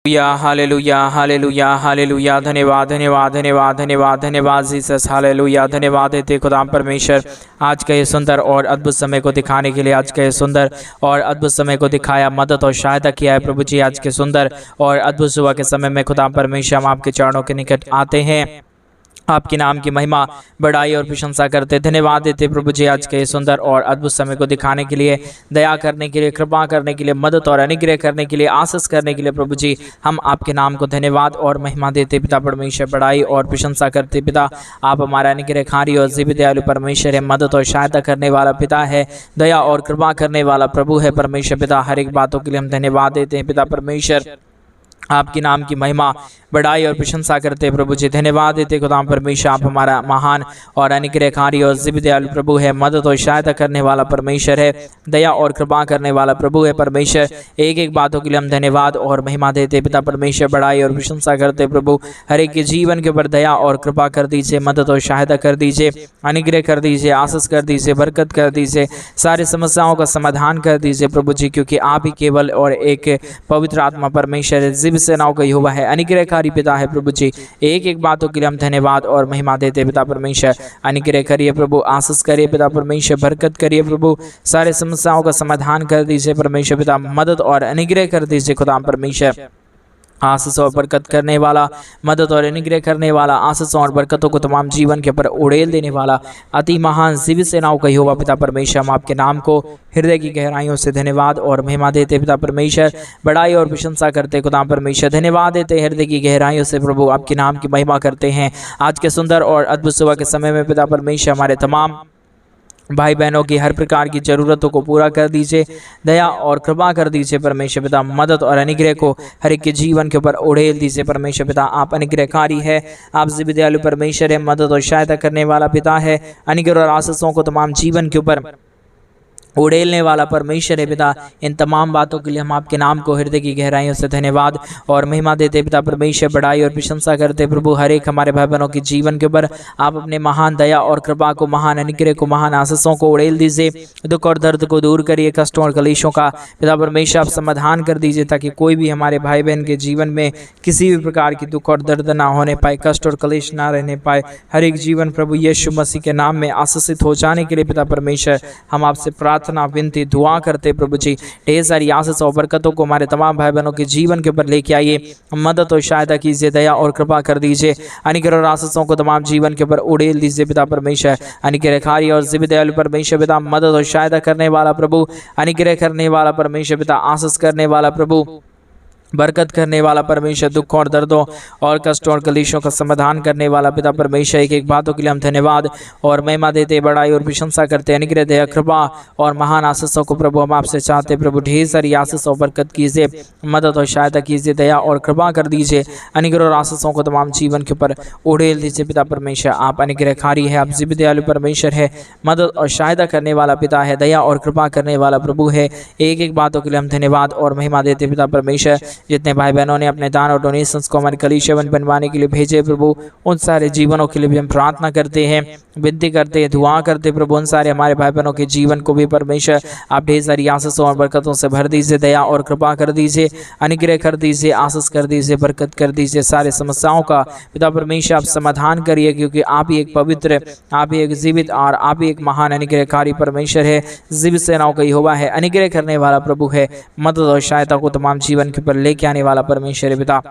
Hallelujah hallelujah hallelujah. धन्यवाद धन्यवाद धन्यवाद धन्यवाद धन्यवाद जीसस। हालेलुया। धन्यवाद देते खुदा परमेश्वर आज का ये सुंदर और अद्भुत समय को दिखाने के लिए। आज का ये सुंदर और अद्भुत समय को दिखाया, मदद और सहायता किया है प्रभु जी। आज के सुंदर और अद्भुत सुबह के समय में खुदा परमेश्वर हम आपके चरणों के निकट आते हैं, आपके नाम की महिमा बड़ाई और प्रशंसा करते। धन्यवाद देते प्रभु जी आज के सुंदर और अद्भुत समय को दिखाने के लिए, दया करने के लिए, कृपा करने के लिए, मदद और अनुग्रह करने के लिए, आशीष करने के लिए प्रभु जी हम आपके नाम को धन्यवाद और महिमा देते। पिता परमेश्वर बड़ाई और प्रशंसा करते। पिता आप हमारा अनुग्रहकारी और जीवित दयालु परमेश्वर है, मदद और सहायता करने वाला पिता है, दया और कृपा करने वाला प्रभु है परमेश्वर पिता। हर एक बातों के लिए हम धन्यवाद देते हैं पिता परमेश्वर, आपके नाम की महिमा बड़ाई और प्रशंसा करते प्रभु जी। धन्यवाद देते खुदा परमेश्वर, आप हमारा महान और अनुग्रहकारी और जीवित दयालु प्रभु है, मदद और सहायता करने वाला परमेश्वर है, दया और कृपा करने वाला प्रभु है परमेश्वर। एक एक बातों के लिए हम धन्यवाद और महिमा देते पिता परमेश्वर, बड़ाई और प्रशंसा करते प्रभु। हर एक के जीवन के ऊपर दया और कृपा कर दीजिए, मदद और सहायता कर दीजिए, अनुग्रह कर दीजिए, आशीष कर दीजिए, बरकत कर दीजिए, सारी समस्याओं का समाधान कर दीजिए प्रभु जी, क्योंकि आप ही केवल और एक पवित्र आत्मा परमेश्वर है, जीवित सेनाओं का यहोवा है, अनुग्रहकारी पिता है प्रभु जी। एक एक बातों के लिए हम धन्यवाद और महिमा देते पिता परमेश्वर। अनुग्रह करिए प्रभु, आशीष करिए पिता परमेश्वर, बरकत करिए प्रभु, सारे समस्याओं का समाधान कर दीजिए परमेश्वर पिता, मदद और अनुग्रह कर दीजिए खुदा परमेश्वर। आशीष और बरकत करने वाला, मदद और अनुग्रह करने वाला, आशीष और बरकतों को तमाम जीवन के ऊपर उड़ेल देने वाला, अति महान जीवित सेनाओं का यहोवा पिता परमेश्वर, हम आपके नाम को हृदय की गहराइयों से धन्यवाद और महिमा देते पिता परमेश्वर, बड़ाई और प्रशंसा करते खुदा परमेश्वर। धन्यवाद देते हृदय की गहराइयों से प्रभु, आपके नाम की महिमा करते हैं। आज के सुंदर और अद्भुत सुबह के समय में पिता परमेश्वर हमारे तमाम भाई बहनों की हर प्रकार की ज़रूरतों को पूरा कर दीजिए, दया और कृपा कर दीजिए परमेश्वर पिता, मदद और अनुग्रह को हर एक के जीवन के ऊपर उड़ेल दीजिए परमेश्वर पिता। आप अनुग्रहकारी है, आप जीवित दयालु परमेश्वर है, मदद और सहायता करने वाला पिता है, अनुग्रह और आशीषों को तमाम जीवन के ऊपर उड़ेलने वाला परमेश्वर है पिता। इन तमाम बातों के लिए हम आपके नाम को हृदय की गहराइयों से धन्यवाद और महिमा देते पिता परमेश्वर, बड़ाई और प्रशंसा करते प्रभु। हर एक हमारे भाई बहनों के जीवन के ऊपर आप अपने महान दया और कृपा को, महान अनुग्रह को, महान आशीषों को उड़ेल दीजिए। दुख और दर्द को दूर करिए, कष्टों और कलेशों का पिता परमेश्वर आप समाधान कर दीजिए, ताकि कोई भी हमारे भाई बहन के जीवन में किसी भी प्रकार की दुख और दर्द ना होने पाए, कष्ट और कलेश ना रहने पाए। हर एक जीवन प्रभु यीशु मसीह के नाम में आशीषित हो जाने के लिए पिता परमेश्वर हम आपसे प्रार्थना विनती दुआ करते प्रभु जी। ढेर सारी आशीष और बरकतों को हमारे तमाम भाई बहनों के जीवन के ऊपर लेके आइए, मदद और सहायता कीजिए, दया और कृपा कर दीजिए, अनुग्रह और आशीषों को तमाम जीवन के ऊपर उड़ेल दीजिए पिता परमेश्वर। अनुग्रहकारी और जीवित दयालु परमेश्वर पिता, मदद और सहायता करने वाला प्रभु, अनुग्रह करने वाला परमेश्वर पिता, आशीष करने वाला प्रभु, बरकत करने वाला परमेश्वर, दुख और दर्दों और कष्टों और कलेशों का समाधान करने वाला पिता परमेश्वर। एक एक बातों के लिए हम धन्यवाद और महिमा देते, बड़ाई और प्रशंसा करते। अनुग्रह, दया, कृपा और महान आशीषों को प्रभु हम आपसे चाहते प्रभु। ढेर सारी आशीष और बरकत कीजिए, मदद और सहायता कीजिए, दया और कृपा कर दीजिए, अनुग्रह और आशीषों को तमाम जीवन के ऊपर उड़ेल दीजिए पिता परमेश्वर। आप अनुग्रहकारी है, आप जीवित दयालु परमेश्वर है, मदद और सहायता करने वाला पिता है, दया और कृपा करने वाला प्रभु है। एक एक बातों के लिए हम धन्यवाद और महिमा देते पिता परमेश्वर। जितने भाई बहनों ने अपने दान और डोनेशंस को हमारे कलीसिया बनवाने के लिए भेजे प्रभु, उन सारे जीवनों के लिए भी हम प्रार्थना करते हैं, विनती करते हैं, दुआ करते प्रभु। उन सारे हमारे भाई बहनों के जीवन को भी परमेश्वर आप ढेर सारी आशीषों और बरकतों से भर दीजिए, दया और कृपा कर दीजिए, अनुग्रह कर दीजिए, आशीष कर दीजिए, बरकत कर दीजिए। सारे समस्याओं का पिता परमेश्वर आप समाधान करिए, क्योंकि आप ही एक पवित्र, आप ही एक जीवित और आप ही एक महान अनुग्रहकारी परमेश्वर है, जीवित सेनाओं का यहोवा है, अनुग्रह करने वाला प्रभु है, मदद और सहायता को तमाम जीवन के ऊपर लेके आने वाला परमेश्वर पिता।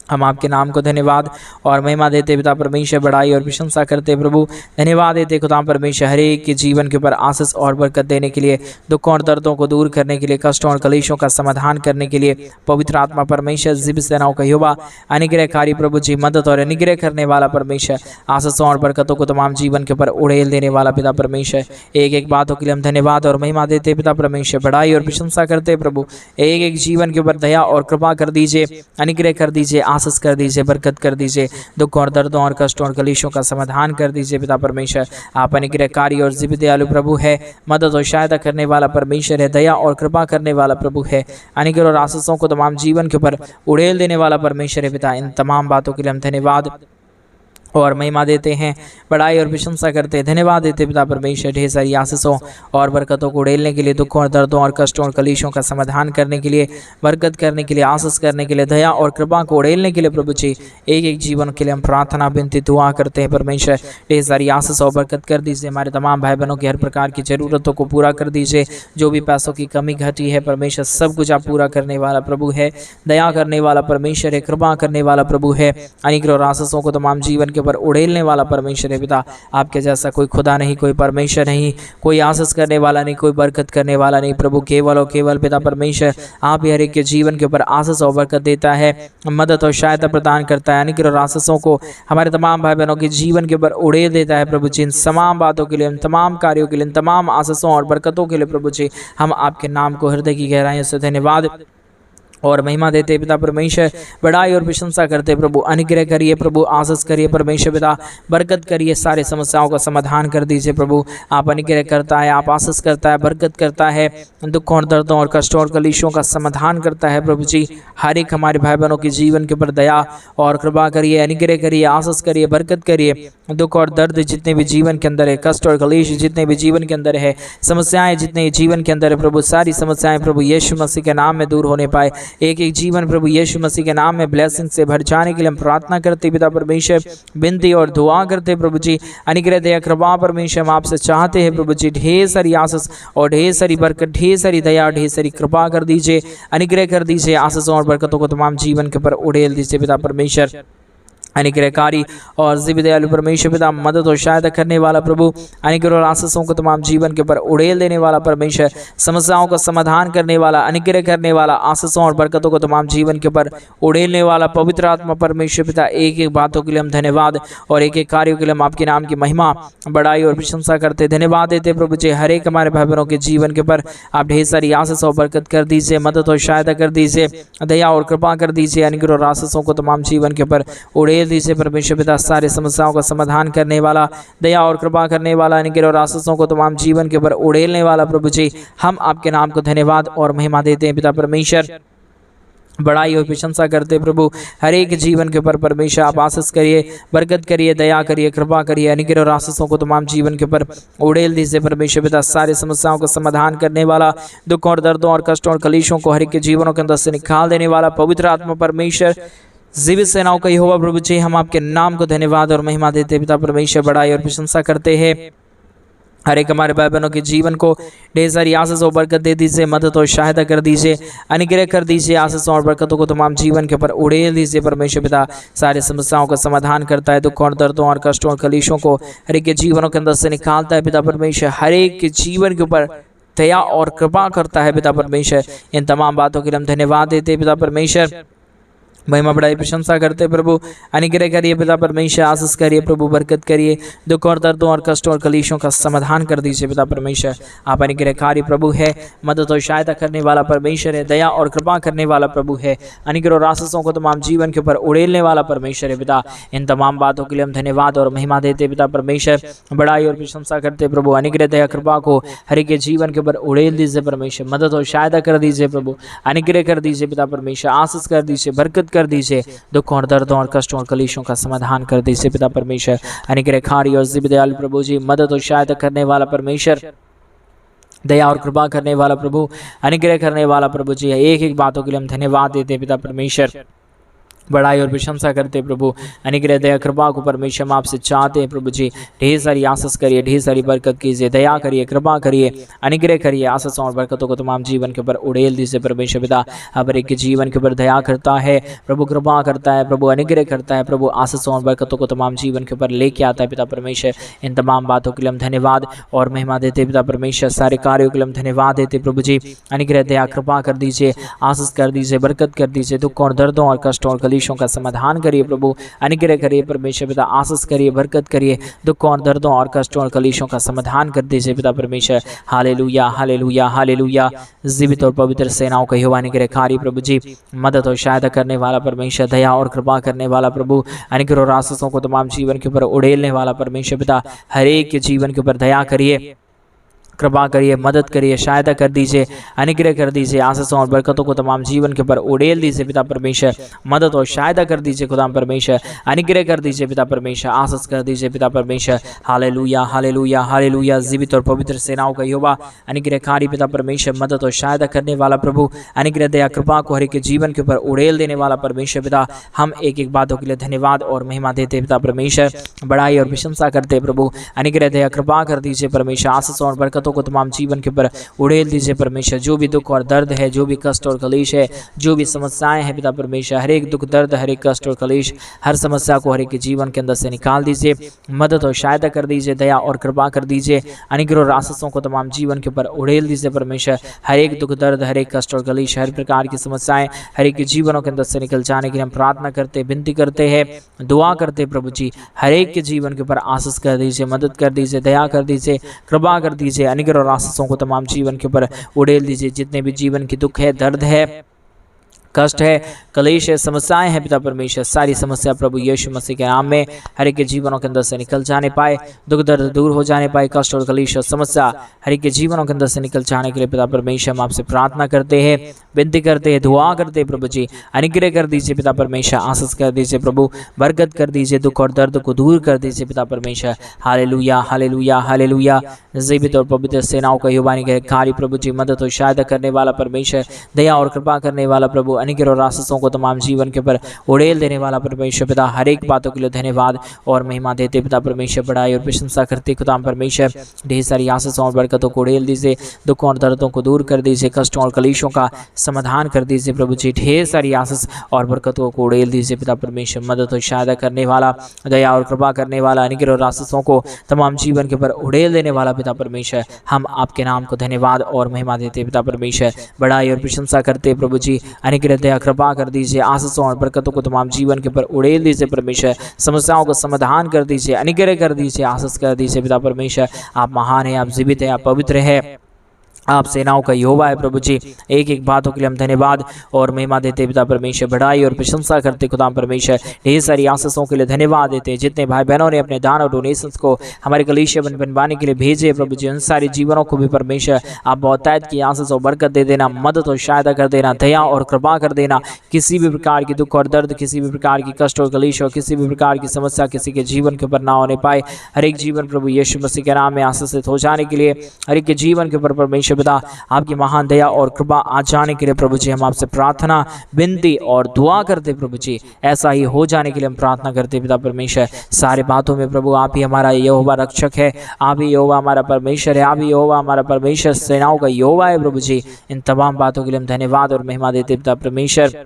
हम आपके नाम को धन्यवाद और महिमा देते पिता परमेश्वर, बड़ाई और प्रशंसा करते प्रभु। धन्यवाद देते खुदा परमेश्वर, हर एक के जीवन के ऊपर आशीष और बरकत देने के लिए, दुखों और दर्दों को दूर करने के लिए, कष्टों और कलेशों का समाधान करने के लिए पवित्र आत्मा परमेश्वर, जीवित सेनाओं का यहोवा, अनुग्रहकारी प्रभु जी, मदद और अनुग्रह करने वाला परमेश्वर, आशीषों और बरकतों को तमाम जीवन के ऊपर उड़ेल देने वाला पिता परमेश्वर। एक एक बातों के लिए हम धन्यवाद और महिमा देते पिता परमेश्वर, बड़ाई और प्रशंसा करते प्रभु। एक एक जीवन के ऊपर दया और कृपा कर दीजिए, अनुग्रह कर दीजिए, आशीष कर दीजिए, बरकत कर दीजिए, दुख और दर्दों और कष्टों और कलेशों का समाधान कर दीजिए पिता परमेश्वर। आप अनुग्रहकारी और जीवित दयालु प्रभु है, मदद और सहायता करने वाला परमेश्वर है, दया और कृपा करने वाला प्रभु है, अनुग्रह और आशीषों को तमाम जीवन के ऊपर उड़ेल देने वाला परमेश्वर है पिता। इन तमाम बातों के लिए हम धन्यवाद और महिमा देते हैं, बड़ाई और प्रशंसा करते हैं, धन्यवाद देते पिता परमेश्वर ढेर सारी आशीषों और बरकतों को उड़ेलने के लिए, दुखों और दर्दों और कष्टों और कलेशों का समाधान करने के लिए, बरकत करने के लिए, आशीष करने के लिए, दया और कृपा को उड़ेलने के लिए प्रभु जी एक एक जीवन के लिए हम प्रार्थना विनती दुआ करते हैं। परमेश्वर ढेर सारी आशीष और बरकत कर दीजिए, हमारे तमाम भाई बहनों की हर प्रकार की ज़रूरतों को पूरा कर दीजिए। जो भी पैसों की कमी घटी है परमेश्वर सब कुछ आप पूरा करने वाला प्रभु है, दया करने वाला परमेश्वर है, कृपा करने वाला प्रभु है, अनुग्रह और आशीषों को तमाम जीवन के ऊपर उड़ेलने वाला परमेश्वर है। पिता आपके जैसा कोई खुदा नहीं, कोई परमेश्वर नहीं, कोई आशीष करने वाला नहीं, कोई बरकत करने वाला नहीं प्रभु, केवल और केवल पिता परमेश्वर आप ही हर एक के जीवन के ऊपर आशीष और बरकत देता है, मदद और सहायता प्रदान करता है, अनुग्रह और आशीषों को हमारे तमाम भाई बहनों के जीवन के ऊपर उड़ेल देता है प्रभु जी। इन तमाम बातों के लिए, इन तमाम कार्यों के लिए, इन तमाम आशीषों और बरकतों के लिए प्रभु जी हम आपके नाम को हृदय की गहराइयों से धन्यवाद और महिमा देते पिता परमेश्वर, बड़ाई और प्रशंसा करते प्रभु, अनुग्रह करिए प्रभु, आशीष करिए परमेश्वर पिता, बरकत करिए, सारे समस्याओं का समाधान कर दीजिए प्रभु। आप अनुग्रह करता है, आप आशीष करता है, बरकत करता है, दुखों और दर्दों और कष्टों और कलेशों का समाधान करता है प्रभु जी। हर एक हमारे भाई बहनों के जीवन के ऊपर दया और कृपा करिए, अनुग्रह करिए, आशीष करिए, बरकत करिए। दुख और दर्द जितने भी जीवन के अंदर है, कष्ट और कलेश जितने भी जीवन के अंदर है, समस्याएं जितने जीवन के अंदर है प्रभु, सारी समस्याएं प्रभु यीशु मसीह के नाम में दूर होने पाए। एक एक जीवन प्रभु यीशु मसीह के नाम में ब्लेसिंग से भर जाने के लिए हम प्रार्थना करते पिता परमेश्वर, विनती और दुआ करते प्रभु जी। अनुग्रह दया कृपा परमेश्वर हम आपसे चाहते हैं प्रभु जी, ढेर सारी आशीष और ढेर सारी बरकत, ढेर सारी दया, ढेर सारी कृपा कर दीजिए, अनुग्रह कर दीजिए, आशीषों और बरकतों को तमाम जीवन के ऊपर उड़ेल दीजिए पिता परमेश्वर। अनुग्रहकारी और जीवित दयालु परमेश्वर पिता, मदद और सहायता करने वाला प्रभु, अनुग्रह और आशीषों को तमाम जीवन के ऊपर उड़ेल देने वाला परमेश्वर, समस्याओं का समाधान करने वाला, अनुग्रह करने वाला, आशीषों और बरकतों को तमाम जीवन के ऊपर उड़ेलने वाला पवित्र आत्मा परमेश्वर पिता, एक एक बातों के लिए हम धन्यवाद और एक एक कार्यों के लिए हम आपके नाम की महिमा, बड़ाई और प्रशंसा करते धन्यवाद देते प्रभु जी। हर एक हमारे भाई बहनों के जीवन के ऊपर आप ढेर सारी आशीष और बरकत कर दीजिए, मदद और सहायता कर दीजिए, दया और कृपा कर दीजिए, अनुग्रह और आशीषों को तमाम जीवन के ऊपर उड़ेल दीजिए परमेश्वर पिता। सारे समस्याओं का समाधान करने वाला, दया और कृपा करने वाला, अनुग्रह और आशीषों को तमाम जीवन के ऊपर उड़ेलने वाला प्रभु जी, हम आपके नाम को धन्यवाद और महिमा देते हैं पिता परमेश्वर। बड़ाई और प्रशंसा करते प्रभु, हर एक जीवन के ऊपर परमेश्वर आप आशीष करिए, बरकत करिए, दया करिए, कृपा करिए, अनुग्रह और आशीषों को तमाम जीवन के ऊपर उड़ेल दीजिए परमेश्वर पिता। सारे समस्याओं का समाधान करने वाला, दुखों और दर्दों और कष्टों और कलेशों को हर एक के जीवनों के अंदर से निकाल देने वाला पवित्र आत्मा परमेश्वर, जीवित सेनाओं का यहोवा प्रभु जी, हम आपके नाम को धन्यवाद और महिमा देते पिता परमेश्वर। बड़ाई और प्रशंसा करते हैं, हर एक हमारे भाई बहनों के जीवन को ढेर सारी आशीष और बरकत दे दीजिए, मदद और सहायता कर दीजिए, अनुग्रह कर दीजिए, आशीषों और बरकतों को तमाम जीवन के ऊपर उड़ेल दीजिए परमेश्वर पिता। सारे समस्याओं का समाधान करता है, दुखों और दर्दों और कष्टों और कलेशों को हर एक के जीवनों के अंदर से निकालता है पिता परमेश्वर। हर एक के जीवन के ऊपर दया और कृपा करता है पिता परमेश्वर। इन तमाम बातों के लिए हम धन्यवाद देते हैं पिता परमेश्वर, महिमा बड़ाई प्रशंसा करते प्रभु। अनुग्रह करिए पिता परमेश्वर, आशीष करिए प्रभु, बरकत करिए, दुख और दर्दों और कष्टों और कलेशों का समाधान कर दीजिए पिता परमेश्वर। आप अनुग्रहकारी प्रभु है, मदद और सहायता करने वाला परमेश्वर है, दया और कृपा करने वाला प्रभु है, अनुग्रह और आशीषों को तमाम जीवन के ऊपर उड़ेलने वाला परमेश्वर है पिता। इन तमाम बातों के लिए हम धन्यवाद और महिमा देते पिता परमेश्वर, बड़ाई और प्रशंसा करते प्रभु। अनुग्रह दया कृपा को हर एक जीवन के ऊपर उड़ेल दीजिए परमेश्वर, मदद और सहायता कर दीजिए प्रभु, अनुग्रह कर दीजिए पिता परमेश्वर, आशीष कर दीजिए, बरकत कर दीजिए, दुखों और दर्दों और कष्टों और कलेशों का समाधान कर दीजिए पिता परमेश्वर। अनुग्रहकारी और जीवित दयालु प्रभु जी, मदद और सहायता करने वाला परमेश्वर, दया और कृपा करने वाला प्रभु, अनुग्रह करने वाला प्रभु जी, एक एक बातों के लिए हम धन्यवाद देते पिता परमेश्वर। बड़ाई और प्रशंसा करते प्रभु। अनुग्रह दया कृपा को परमेश्वर हम आपसे चाहते हैं प्रभु जी। ढेर सारी आशीष करिए, ढेर सारी बरकत कीजिए, दया करिए, कृपा करिए, अनुग्रह करिए, आशीषों और बरकतों को तमाम जीवन के ऊपर उड़ेल दीजिए परमेश्वर पिता। हर एक के जीवन के ऊपर दया करता है प्रभु, कृपा करता है प्रभु, अनुग्रह करता है प्रभु, आशीषों और बरकतों को तमाम जीवन के ऊपर लेके आता है पिता परमेश्वर। इन तमाम बातों के लिए हम धन्यवाद और महिमा देते पिता परमेश्वर। सारे कार्यों के लिए हम धन्यवाद देते प्रभु जी। अनुग्रह दया कृपा कर दीजिए, आशीष कर दीजिए, बरकत कर दीजिए, दुख और दर्दों और कष्टों और कलेशों का समाधान करिए प्रभु, अनुग्रह करिए परमेश्वर पिता, आशीष करिए, बरकत करिए, दुखों और दर्दों और कष्टों और कलेशों का समाधान कर दीजिए पिता परमेश्वर। Hallelujah, hallelujah, hallelujah. जीवित और पवित्र सेनाओं का यहोवा अनुग्रहकारी प्रभु जी, मदद और सहायता करने वाला परमेश्वर, दया और कृपा करने वाला प्रभु, अनुग्रह और आशीषों को तमाम जीवन के ऊपर उड़ेलने वाला परमेश्वर पिता। हर एक के जीवन के ऊपर दया करिए, कृपा करिए, मदद करिए, सहायता कर दीजिए, अनुग्रह कर दीजिए, आशीषों और बरकतों को तमाम जीवन के ऊपर उड़ेल दीजिए पिता परमेश्वर। मदद और सहायता कर दीजिए खुदा परमेश्वर, अनुग्रह कर दीजिए पिता परमेश्वर, आशीष कर दीजिए पिता परमेश्वर। Hallelujah hallelujah hallelujah. जीवित और पवित्र सेनाओं का यहोवा, अनुग्रहकारी पिता परमेश्वर, मदद और सहायता करने वाला प्रभु, अनुग्रह दया कृपा को हर एक के जीवन के ऊपर उड़ेल देने वाला परमेश्वर पिता, हम एक एक बातों के लिए धन्यवाद और महिमा देते पिता परमेश्वर, बड़ाई और प्रशंसा करते प्रभु। अनुग्रह दया कृपा कर दीजिए परमेश्वर, आशीष और बरकतों को तमाम जीवन के ऊपर उड़ेल दीजिए परमेश्वर। जो भी दुख और दर्द है, जो भी कष्ट और कलेश है, जो भी समस्याएं हैं पिता परमेश्वर, हर एक दुख दर्द, हर एक कष्ट और कलेश, हर समस्या को हर एक के जीवन के अंदर से निकाल दीजिए, मदद और सहायता कर दीजिए, दया और कृपा कर दीजिए, अनुग्रह और आशीषों को तमाम जीवन के ऊपर उड़ेल दीजिए परमेश्वर। हर एक दुख दर्द, हर एक कष्ट और कलेश, हर प्रकार की समस्याएं हर एक के जीवनों के अंदर से निकल जाने के लिए हम प्रार्थना करते, विनती करते हैं, दुआ करते प्रभु जी। हर एक के जीवन के ऊपर आशीष कर दीजिए, मदद कर दीजिए, दया कर दीजिए, कृपा कर दीजिए, अनुग्रह और आशीषों को तमाम जीवन के ऊपर उड़ेल दीजिए। जितने भी जीवन की दुख है, दर्द है, कष्ट है, कलेश है, समस्याएं हैं पिता परमेश्वर, सारी समस्या प्रभु यीशु मसीह के नाम में हर एक के जीवनों के अंदर से निकल जाने पाए, दुख दर्द दूर हो जाने पाए, कष्ट और कलेश और समस्या हर एक के जीवनों के अंदर से निकल जाने के लिए पिता परमेश्वर हम आपसे प्रार्थना करते हैं, विनती करते हैं, दुआ करते हैं प्रभु जी। अनुग्रह कर दीजिए पिता परमेश्वर, आशीष कर दीजिए प्रभु, बरकत कर दीजिए, दुख और दर्द को दूर कर दीजिए पिता परमेश्वर। Hallelujah hallelujah hallelujah. जीवित और पवित्र सेनाओं का युवा निग्रहकारी प्रभु जी, मदद और सहायता करने वाला परमेश्वर, दया और कृपा करने वाला प्रभु, अनुग्रह और आशीषों को तमाम जीवन के ऊपर उड़ेल देने वाला परमेश्वर पिता, हर एक बातों के लिए धन्यवाद और महिमा देते पिता परमेश्वर, बड़ाई और प्रशंसा करते खुदा परमेश्वर। ढेर सारी आशीषों और बरकतों को उड़ेल दीजिए, दुखों और दर्दों को दूर कर दीजिए, कष्टों और कलेशों का समाधान कर दीजिए प्रभु जी। ढेर सारी आशीष और बरकतों को उड़ेल दीजिए पिता परमेश्वर, मदद और सहायता करने वाला, दया और कृपा करने वाला, अनुग्रह और आशीषों को तमाम जीवन के ऊपर उड़ेल देने वाला पिता परमेश्वर, हम आपके नाम को धन्यवाद और महिमा देते पिता परमेश्वर, बड़ाई और प्रशंसा करते प्रभु जी। अनुग्रह दया कृपा कर दीजिए, आशीषों और बरकतों को तमाम जीवन के ऊपर उड़ेल दीजिए परमेश्वर, समस्याओं को समाधान कर दीजिए, अनुग्रह कर दीजिए, आशीष कर दीजिए पिता परमेश्वर। आप महान है, आप जीवित है, आप पवित्र है, आप सेनाओं का यहोवा है प्रभु जी। एक एक बातों के लिए हम धन्यवाद और महिमा देते पिता परमेश्वर, बड़ाई और प्रशंसा करते खुदा परमेश्वर। ढेर सारी आशीषों के लिए धन्यवाद देते। जितने भाई बहनों ने अपने दान और डोनेशंस को हमारे कलीसिया बनवाने के लिए भेजे प्रभु जी, उन सारे जीवनों को भी परमेश्वर आप बहुतायत की आशीष और बरकत दे देना, मदद और सहायता कर देना, दया और कृपा कर देना। किसी भी प्रकार की दुख और दर्द, किसी भी प्रकार की कष्ट और कलेश और किसी भी प्रकार की समस्या किसी के जीवन के ऊपर ना होने पाए। हर एक जीवन प्रभु यीशु मसीह के नाम में आशीषित हो जाने के लिए, हर एक के जीवन के ऊपर परमेश्वर पिता आपकी महान दया और कृपा आ जाने के लिए प्रभु जी हम आपसे प्रार्थना, विनती और दुआ करते प्रभु जी। ऐसा ही हो जाने के लिए हम प्रार्थना करते पिता परमेश्वर। सारे बातों में प्रभु आप ही हमारा यहोवा रक्षक है, आप ही यहोवा हमारा परमेश्वर है, आप ही यहोवा हमारा परमेश्वर, सेनाओं का यहोवा है प्रभु जी। इन तमाम बातों के लिए हम धन्यवाद और महिमा देते पिता परमेश्वर,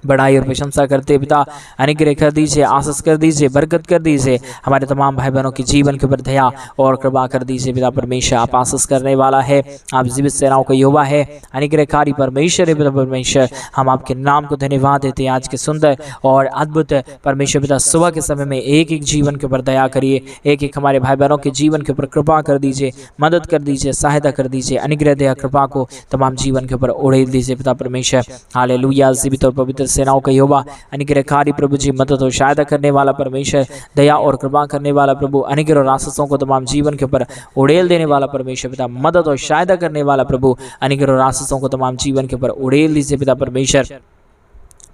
बड़ाई और प्रशंसा करते पिता। अनुग्रह कर दीजिए, आशीष कर दीजिए, बरकत कर दीजिए, हमारे तमाम भाई बहनों के जीवन के ऊपर दया और कृपा कर दीजिए पिता परमेश्वर। आप आशीष करने वाला है, आप जीवित सेनाओं का यहोवा है, अनुग्रहकारी परमेश्वर है पिता परमेश्वर। हम आपके नाम को धन्यवाद देते हैं आज के सुंदर और अद्भुत परमेश्वर पिता सुबह के समय में एक एक जीवन के ऊपर दया करिए, एक एक हमारे भाई बहनों के जीवन के ऊपर कृपा कर दीजिए, मदद कर दीजिए, सहायता कर दीजिए, अनुग्रह दया कृपा को तमाम जीवन के ऊपर उड़ेल दीजिए पिता परमेश्वर। हालेलुया। जीवित और पवित्र सेनाओं का यहोवा, अनुग्रहकारी प्रभु जी, मदद और सहायता करने वाला परमेश्वर, दया और कृपा करने वाला प्रभु, अनुग्रह और आशीषों को तमाम जीवन के ऊपर उड़ेल देने वाला परमेश्वर पिता, मदद और सहायता करने वाला प्रभु, अनुग्रह और आशीषों को तमाम जीवन के ऊपर उड़ेल दीजिए पिता परमेश्वर।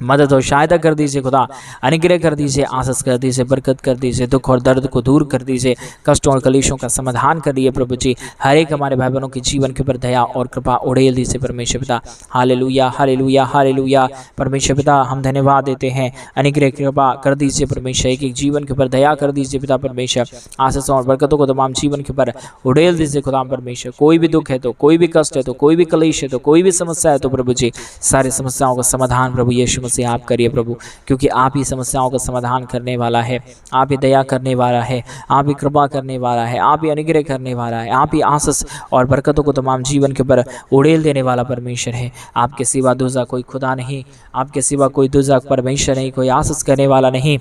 मदद और सहायता कर दीजिए खुदा, अनुग्रह कर दीजिए, आशीष कर दीजिए, बरकत कर दीजिए, दुख और दर्द को दूर कर दीजिए, कष्टों और कलेशों का समाधान करिए प्रभु जी। हर एक हमारे भाई बहनों के जीवन के ऊपर दया और कृपा उड़ेल दीजिए परमेश्वर पिता। Hallelujah hallelujah hallelujah. परमेश्वर पिता हम धन्यवाद देते हैं, अनुग्रह कृपा कर दीजिए परमेश्वर, एक एक जीवन के ऊपर दया कर दीजिए पिता परमेश्वर, आशीषों और बरकतों को तमाम जीवन के ऊपर उड़ेल दीजिए खुदा परमेश्वर। कोई भी दुख है तो, कोई भी कष्ट है तो, कोई भी कलेश है तो, कोई भी समस्या है तो प्रभु जी, सारी समस्याओं का समाधान प्रभु यीशु से आप करिए प्रभु, क्योंकि आप ही समस्याओं का समाधान करने वाला है, आप ही दया करने वाला है, आप ही कृपा करने वाला है, आप ही अनुग्रह करने वाला है, आप ही आशीष और बरकतों को तमाम जीवन के ऊपर उड़ेल देने वाला परमेश्वर है। आपके सिवा दूसरा कोई खुदा नहीं, आपके सिवा कोई दूसरा परमेश्वर नहीं, कोई आशीष करने वाला नहीं,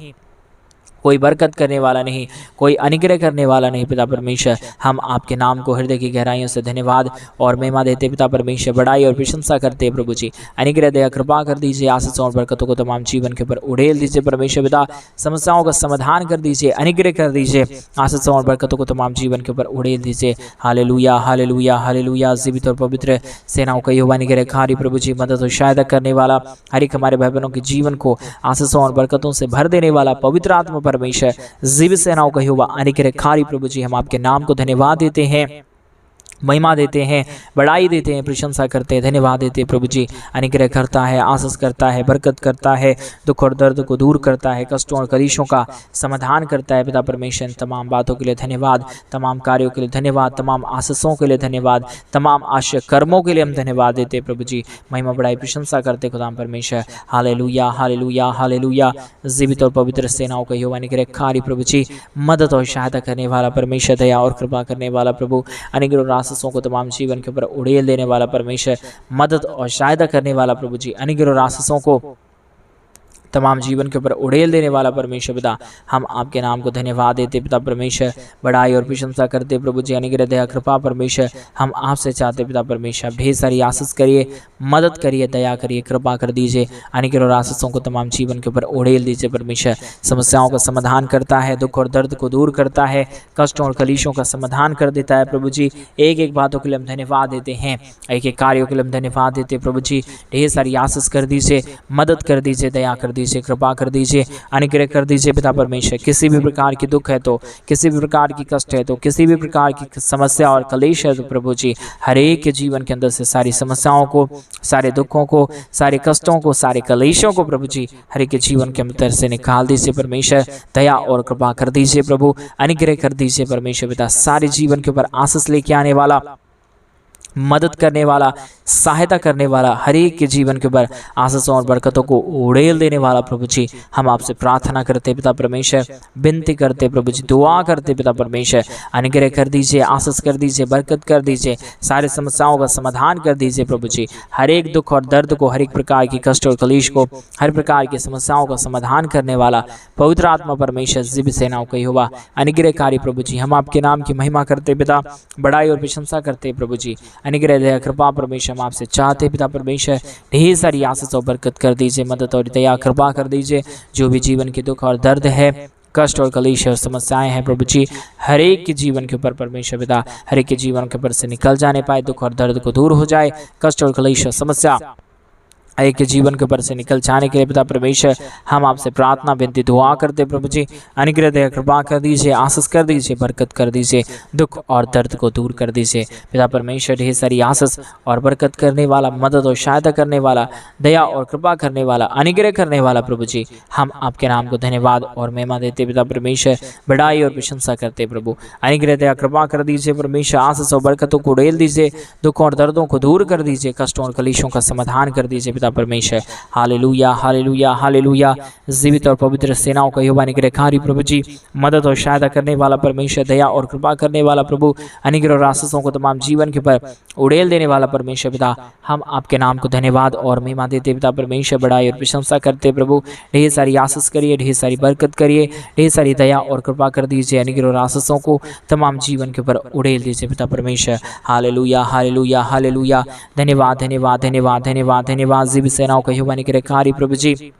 कोई बरकत करने वाला नहीं, कोई अनुग्रह करने वाला नहीं पिता परमेश्वर। हम आपके नाम को हृदय की गहराइयों से धन्यवाद और महिमा देते पिता परमेश्वर, बड़ाई और प्रशंसा करते प्रभु जी। अनुग्रह दया कृपा कर दीजिए, आशीषों और बरकतों को तमाम जीवन के ऊपर उड़ेल दीजिए परमेश्वर पिता। समस्याओं का समाधान कर दीजिए, अनुग्रह कर दीजिए, आशीषों और बरकतों को तमाम जीवन के ऊपर उड़ेल दीजिए। Hallelujah hallelujah hallelujah. जीवित और पवित्र सेनाओं का यहोवा अनुग्रहकारी प्रभु जी, मदद और सहायता करने वाला, हर एक हमारे भाई बहनों के जीवन को आशीषों और बरकतों से भर देने वाला पवित्र आत्मा परमेश्वर, जीवित सेनाओं का यहोवा अनुग्रहकारी प्रभु जी, हम आपके नाम को धन्यवाद देते हैं, महिमा देते हैं, बड़ाई देते हैं, प्रशंसा करते हैं, धन्यवाद देते हैं प्रभु जी। अनुग्रह करता है, आशीष करता है, बरकत करता है, दुख और दर्द को दूर करता है, कष्टों और कलेशों का समाधान करता है पिता परमेश्वर। तमाम बातों के लिए धन्यवाद, तमाम कार्यों के लिए धन्यवाद, तमाम आशीषों के लिए धन्यवाद, तमाम आश्चर्य कर्मों के लिए हम धन्यवाद देते हैं प्रभु जी। महिमा बड़ाई प्रशंसा करते खुदा परमेश्वर। Hallelujah hallelujah hallelujah. जीवित और पवित्र सेनाओं का यहोवा अनुग्रहकारी प्रभु जी, मदद और सहायता करने वाला परमेश्वर, दया और कृपा करने वाला प्रभु, अनुग्रह आशीषों को तमाम जीवन के ऊपर उड़ेल देने वाला परमेश्वर, मदद और सहायता करने वाला प्रभु जी, अनुग्रह आशीषों को तमाम जीवन के ऊपर उड़ेल देने वाला परमेश्वर पिता, हम आपके नाम को धन्यवाद देते पिता परमेश्वर, बड़ाई और प्रशंसा करते प्रभु जी। अनुग्रह दया कृपा परमेश्वर, हम आपसे चाहते पिता परमेश्वर, ढेर सारी आशीष करिए, मदद करिए, दया करिए, कृपा कर दीजिए। अनुग्रह और आशीषों को तमाम जीवन के ऊपर उड़ेल दीजिए परमेश्वर। समस्याओं का समाधान करता है, दुख और दर्द को दूर करता है, कष्टों और कलेशों का समाधान कर देता है प्रभु जी। एक एक बातों के लिए हम धन्यवाद देते हैं, एक एक कार्यों के लिए हम धन्यवाद देते प्रभु जी। ढेर सारी आशीष कर दीजिए, मदद कर दीजिए, दया कर दीजिए, कृपा कर दीजिए, अनुग्रह कर दीजिए पिता परमेश्वर। किसी भी प्रकार की दुख है तो, किसी भी प्रकार की कष्ट है तो, किसी भी प्रकार की समस्या और कलेश है तो प्रभु जी, हर एक के जीवन के अंदर से सारी समस्याओं को, सारे दुखों को, सारे कष्टों को, सारे कलेशों को प्रभु जी, हर एक के जीवन के अंदर से निकाल दीजिए परमेश्वर। दया और कृपा कर दीजिए प्रभु, अनुग्रह कर दीजिए परमेश्वर पिता। सारे जीवन के ऊपर आशीष लेके आने वाला, मदद करने वाला, सहायता करने वाला, हर एक के जीवन के ऊपर आशीषों और बरकतों को उड़ेल देने वाला प्रभु जी, हम आपसे प्रार्थना करते पिता परमेश्वर, विनती करते प्रभु जी, दुआ करते पिता परमेश्वर। अनुग्रह कर दीजिए, आशीष कर दीजिए, बरकत कर दीजिए, सारे समस्याओं का समाधान कर दीजिए प्रभु जी। हर एक दुख और दर्द को, हर एक प्रकार की कष्ट और कलेश को, हर प्रकार की समस्याओं का समाधान करने वाला पवित्र आत्मा परमेश्वर, जीवित सेनाओं का यहोवा अनुग्रहकारी प्रभु जी, हम आपके नाम की महिमा करते पिता, बड़ाई और प्रशंसा करते प्रभु जी। अनुग्रह दया कृपा परमेश्वर, हम आपसे चाहते पिता परमेश्वर, ढेर सारी आशीष और बरकत कर दीजिए, मदद और दया कृपा कर दीजिए। जो भी जीवन के दुख और दर्द है, कष्ट और कलेश और समस्याएं हैं प्रभु जी, हर एक के जीवन के ऊपर परमेश्वर पिता, हर एक के जीवन के ऊपर से निकल जाने पाए, दुख और दर्द को दूर हो जाए, कष्ट और कलेश और समस्या एक के जीवन के ऊपर से निकल जाने के लिए पिता परमेश्वर, हम आपसे प्रार्थना विनती दुआ करते प्रभु जी। अनुग्रह दया कृपा कर दीजिए, आशीष कर दीजिए, बरकत कर दीजिए, दुख और दर्द को दूर कर दीजिए पिता परमेश्वर। ढेर सारी आशीष और बरकत करने वाला, मदद और सहायता करने वाला, दया और कृपा करने वाला, अनुग्रह करने वाला प्रभु जी, हम आपके नाम को धन्यवाद और महिमा देते पिता परमेश्वर, बड़ाई और प्रशंसा करते प्रभु। अनुग्रह दया कृपा कर दीजिए परमेश्वर, आशीष और बरकतों को उड़ेल दीजिए, दुखों और दर्दों को दूर कर दीजिए, कष्टों और कलेशों का समाधान कर दीजिए परमेश्वर। Hallelujah hallelujah hallelujah. जीवित और पवित्र सेनाओं का यहोवा अनुग्रहकारी प्रभु जी, मदद और सहायता करने वाला परमेश्वर, दया और कृपा करने वाला प्रभु, अनुग्रह और आशीषों को तमाम जीवन के पर उड़ेल देने वाला परमेश्वर पिता, हम आपके नाम को धन्यवाद और महिमा देते पिता परमेश्वर, बड़ाई और प्रशंसा करते प्रभु। ढेर सारी आशीष करिए, ढेर सारी बरकत करिए, ढेर सारी दया और कृपा कर दीजिए, अनुग्रह और आशीषों को तमाम जीवन के ऊपर उड़ेल दीजिए पिता परमेश्वर। Hallelujah hallelujah hallelujah. धन्यवाद धन्यवाद धन्यवाद धन्यवाद धन्यवाद। जीवित सेनाओं का यहोवा अनुग्रहकारी प्रभु जी,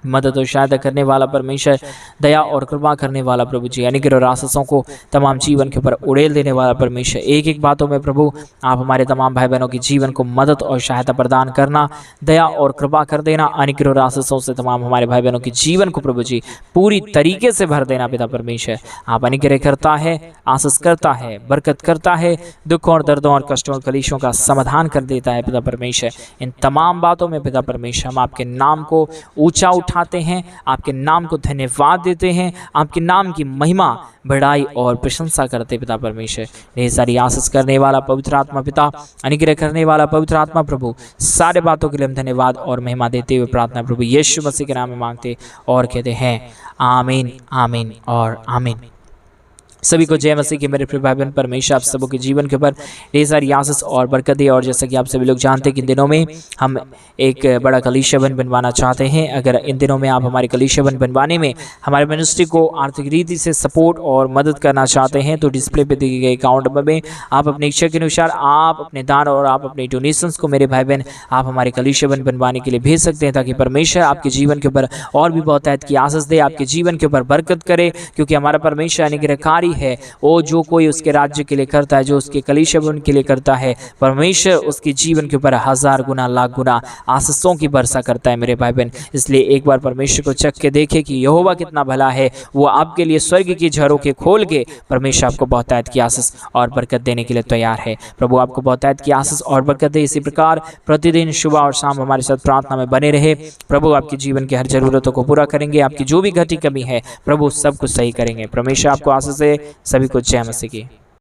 मदद और सहायता करने वाला परमेश्वर, दया और कृपा करने वाला प्रभु जी, अनुग्रह और आशीषों को तमाम जीवन के ऊपर उड़ेल देने वाला परमेश्वर। एक एक बातों में प्रभु आप हमारे तमाम भाई बहनों के जीवन को मदद और सहायता प्रदान करना, दया और कृपा कर देना, अनुग्रह और आशीषों से तमाम हमारे भाई बहनों के जीवन को प्रभु जी पूरी तरीके से भर देना पिता परमेश्वर। आप अनुग्रह करता है, आशीष करता है, बरकत करता है, दुखों और दर्दों और कष्टों और कलेशों का समाधान कर देता है पिता परमेश्वर। इन तमाम बातों में पिता परमेश्वर हम आपके नाम को ऊंचा उठाते हैं, आपके नाम को धन्यवाद देते हैं, आपके नाम की महिमा, बड़ाई और प्रशंसा करते पिता परमेश्वर। ढेर सारी आशीष करने वाला पवित्र आत्मा पिता, अनुग्रह करने वाला पवित्र आत्मा प्रभु, सारे बातों के लिए हम धन्यवाद और महिमा देते हुए प्रार्थना प्रभु यीशु मसीह के नाम में मांगते और कहते हैं आमीन आमीन और आमीन। सभी को जय मसीह की मेरे प्रिय भाई बहन। परमेश्वर आप सबों के जीवन के ऊपर ढेर सारी आशीष और बरकत दे। और जैसा कि आप सभी लोग जानते हैं कि इन दिनों में हम एक बड़ा कलीसिया भवन बनवाना चाहते हैं। अगर इन दिनों में आप हमारे कलीसिया भवन बनवाने में हमारे मिनिस्ट्री को आर्थिक रीति से सपोर्ट और मदद करना चाहते हैं तो डिस्प्ले पे दिए गए अकाउंट नंबर में आप अपनी इच्छा के अनुसार आप अपने दान और आप अपने डोनेशंस को मेरे भाई बहन आप हमारे कलीसिया भवन बनवाने के लिए भेज सकते हैं, ताकि परमेश्वर आपके जीवन के ऊपर और भी बहुतायत की आशीष दे, आपके जीवन के ऊपर बरकत करे। क्योंकि हमारा परमेश्वर अनुग्रहकारी है। वो जो कोई उसके राज्य के लिए करता है, जो उसके कलीसिया भवन के लिए करता है, परमेश्वर उसके जीवन के ऊपर 1000 गुना लाख गुना आशीषों की वर्षा करता है मेरे भाई बहन। इसलिए एक बार परमेश्वर को चख के देखे कि यहोवा कितना भला है। वो आपके लिए स्वर्ग की झरोखे खोल के परमेश्वर आपको बहुतायत की आशीष और बरकत देने के लिए तैयार है। प्रभु आपको बहुतायत की आशीष और बरकत दे। इसी प्रकार प्रतिदिन सुबह और शाम हमारे साथ प्रार्थना में बने रहे। प्रभु आपके जीवन की हर जरूरतों को पूरा करेंगे। आपकी जो भी घटी कमी है प्रभु सब कुछ सही करेंगे। परमेश्वर आपको आशीष दे। सभी को जय मसीह की।